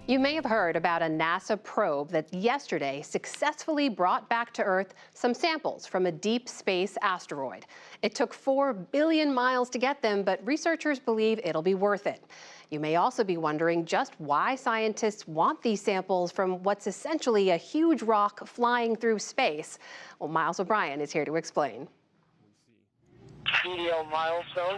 You may have heard about a NASA probe that yesterday successfully brought back to Earth some samples from a deep space asteroid. It took 4 billion miles to get them, but researchers believe it'll be worth it. You may also be wondering just why scientists want these samples from what's essentially a huge rock flying through space. Well, Miles O'Brien is here to explain. CDL milestone,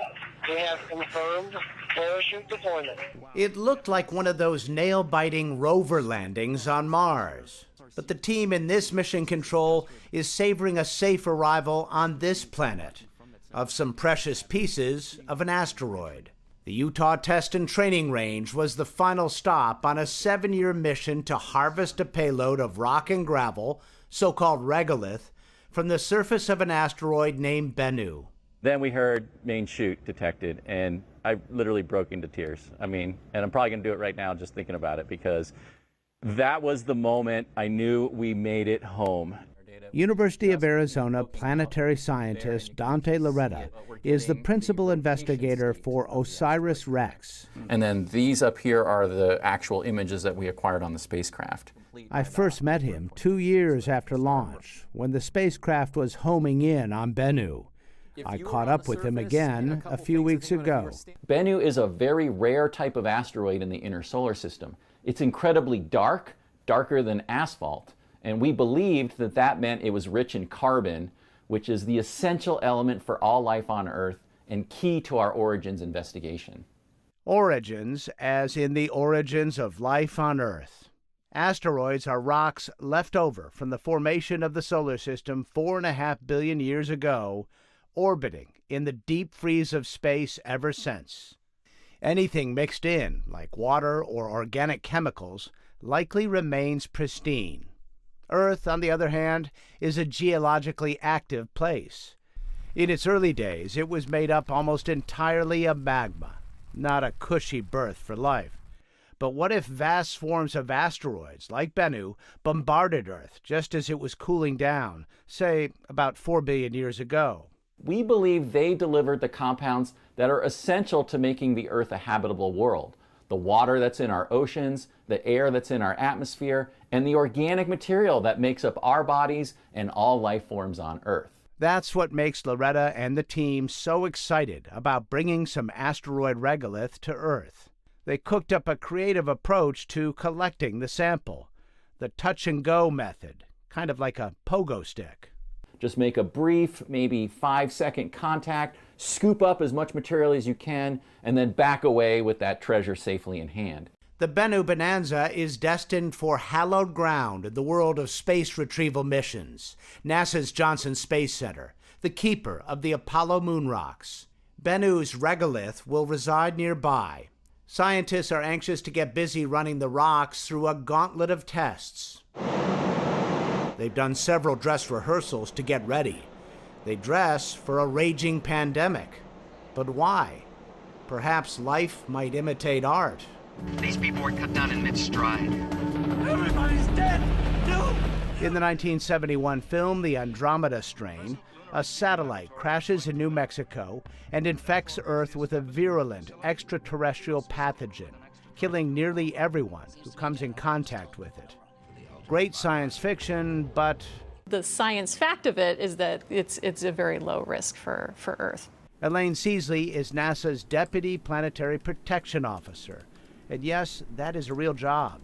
we have confirmed parachute deployment. It looked like one of those nail-biting rover landings on Mars. But the team in this mission control is savoring a safe arrival on this planet of some precious pieces of an asteroid. The Utah Test and Training Range was the final stop on a 7-year mission to harvest a payload of rock and gravel, so-called regolith, from the surface of an asteroid named Bennu. Then we heard main chute detected, and I literally broke into tears. And I'm probably going to do it right now just thinking about it, because that was the moment I knew we made it home. University of Arizona planetary scientist Dante Loretta is the principal investigator for OSIRIS-REx. And then these up here are the actual images that we acquired on the spacecraft. I first met him 2 years after launch, when the spacecraft was homing in on Bennu. I caught up with him again a few weeks ago. Bennu is a very rare type of asteroid in the inner solar system. It's incredibly dark, darker than asphalt, and we believed that that meant it was rich in carbon, which is the essential element for all life on Earth and key to our origins investigation. Origins, as in the origins of life on Earth. Asteroids are rocks left over from the formation of the solar system 4.5 billion years ago, orbiting in the deep freeze of space ever since. Anything mixed in, like water or organic chemicals, likely remains pristine. Earth, on the other hand, is a geologically active place. In its early days, it was made up almost entirely of magma, not a cushy berth for life. But what if vast swarms of asteroids, like Bennu, bombarded Earth just as it was cooling down, say, about 4 billion years ago? We believe they delivered the compounds that are essential to making the Earth a habitable world. The water that's in our oceans, the air that's in our atmosphere, and the organic material that makes up our bodies and all life forms on Earth. That's what makes Loretta and the team so excited about bringing some asteroid regolith to Earth. They cooked up a creative approach to collecting the sample, the touch-and-go method, kind of like a pogo stick. Just make a brief, maybe 5-second contact, scoop up as much material as you can, and then back away with that treasure safely in hand. The Bennu Bonanza is destined for hallowed ground in the world of space retrieval missions. NASA's Johnson Space Center, the keeper of the Apollo moon rocks. Bennu's regolith will reside nearby. Scientists are anxious to get busy running the rocks through a gauntlet of tests. They've done several dress rehearsals to get ready. They dress for a raging pandemic. But why? Perhaps life might imitate art. These people were cut down in mid-stride. Everybody's dead! No! In the 1971 film The Andromeda Strain, a satellite crashes in New Mexico and infects Earth with a virulent extraterrestrial pathogen, killing nearly everyone who comes in contact with it. Great science fiction, but the science fact of it is that it's a very low risk for Earth. Elaine Seasley is NASA's Deputy Planetary Protection Officer. And yes, that is a real job.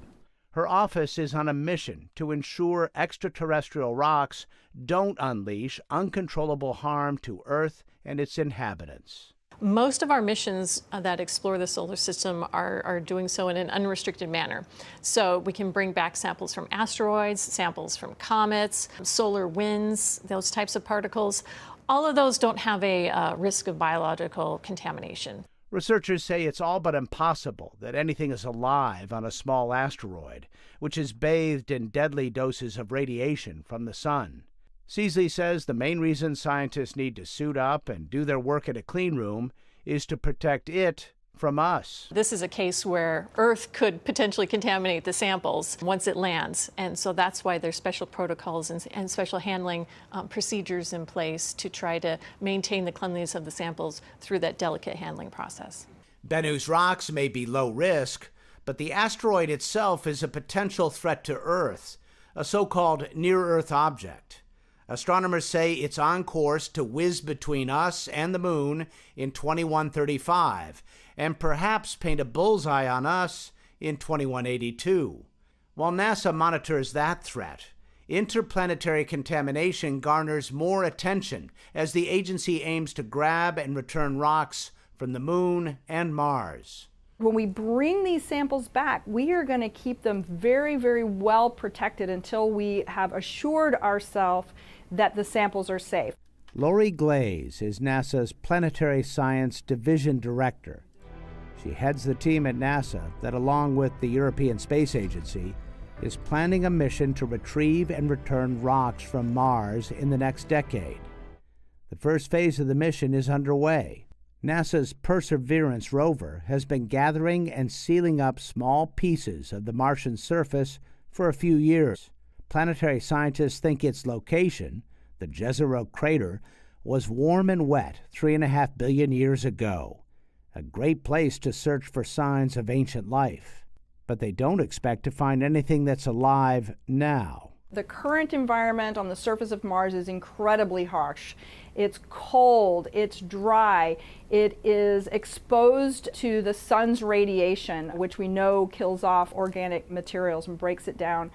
Her office is on a mission to ensure extraterrestrial rocks don't unleash uncontrollable harm to Earth and its inhabitants. Most of our missions that explore the solar system are doing so in an unrestricted manner. So we can bring back samples from asteroids, samples from comets, solar winds, those types of particles. All of those don't have a risk of biological contamination. Researchers say it's all but impossible that anything is alive on a small asteroid, which is bathed in deadly doses of radiation from the sun. Seasley says the main reason scientists need to suit up and do their work in a clean room is to protect it from us. This is a case where Earth could potentially contaminate the samples once it lands, and so that's why there's special protocols and special handling procedures in place to try to maintain the cleanliness of the samples through that delicate handling process. Bennu's rocks may be low risk, But the asteroid itself is a potential threat to Earth, a so-called near-Earth object. Astronomers say it's on course to whiz between us and the moon in 2135, and perhaps paint a bullseye on us in 2182. While NASA monitors that threat, interplanetary contamination garners more attention as the agency aims to grab and return rocks from the moon and Mars. When we bring these samples back, we are going to keep them very, very well protected until we have assured ourselves that the samples are safe. Lori Glaze is NASA's Planetary Science Division Director. She heads the team at NASA that, along with the European Space Agency, is planning a mission to retrieve and return rocks from Mars in the next decade. The first phase of the mission is underway. NASA's Perseverance rover has been gathering and sealing up small pieces of the Martian surface for a few years. Planetary scientists think its location, the Jezero crater, was warm and wet 3.5 billion years ago, a great place to search for signs of ancient life. But they don't expect to find anything that's alive now. The current environment on the surface of Mars is incredibly harsh. It's cold, it's dry, it is exposed to the sun's radiation, which we know kills off organic materials and breaks it down.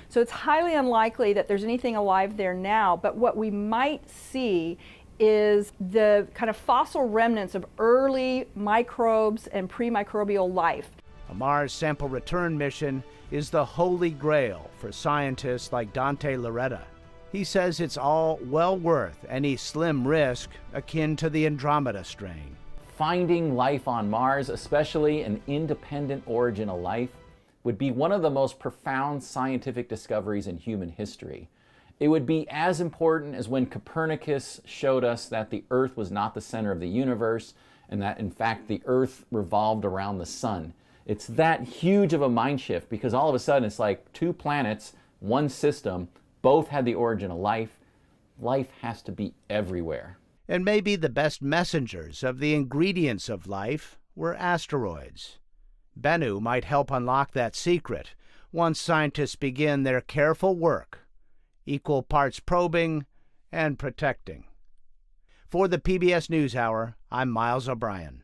So it's highly unlikely that there's anything alive there now, but what we might see is the kind of fossil remnants of early microbes and pre-microbial life. A Mars sample return mission is the holy grail for scientists like Dante Loretta. He says it's all well worth any slim risk akin to the Andromeda strain. Finding life on Mars, especially an independent origin of life, would be one of the most profound scientific discoveries in human history. It would be as important as when Copernicus showed us that the Earth was not the center of the universe and that, in fact, the Earth revolved around the sun. It's that huge of a mind shift because all of a sudden it's like two planets, one system, both had the origin of life. Life has to be everywhere. And maybe the best messengers of the ingredients of life were asteroids. Bennu might help unlock that secret once scientists begin their careful work, equal parts probing and protecting. For the PBS NewsHour, I'm Miles O'Brien.